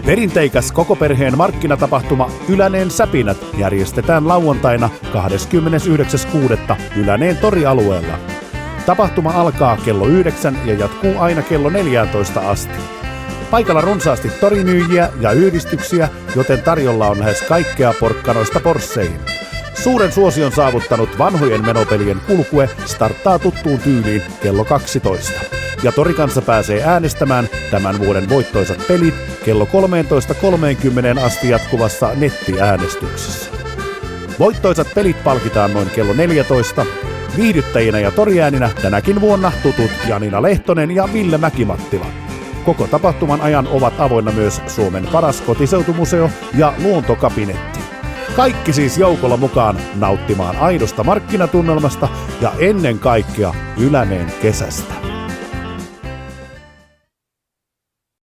Perinteikäs koko perheen markkinatapahtuma Yläneen Säpinät järjestetään lauantaina 29.6. Yläneen torialueella. Tapahtuma alkaa kello 9 ja jatkuu aina kello 14 asti. Paikalla runsaasti torimyyjiä ja yhdistyksiä, joten tarjolla on lähes kaikkea porkkanoista porsseihin. Suuren suosion saavuttanut vanhojen menopelien kulkue starttaa tuttuun tyyliin kello 12. Ja torikansa pääsee äänestämään tämän vuoden voittoisat pelit kello 13.30 asti jatkuvassa nettiäänestyksessä. Voittoisat pelit palkitaan noin kello 14. Viihdyttäjinä ja toriääninä tänäkin vuonna tutut Janina Lehtonen ja Ville Mäkimattila. Koko tapahtuman ajan ovat avoinna myös Suomen paras kotiseutumuseo ja luontokabinetti. Kaikki siis joukolla mukaan nauttimaan aidosta markkinatunnelmasta ja ennen kaikkea Yläneen kesästä.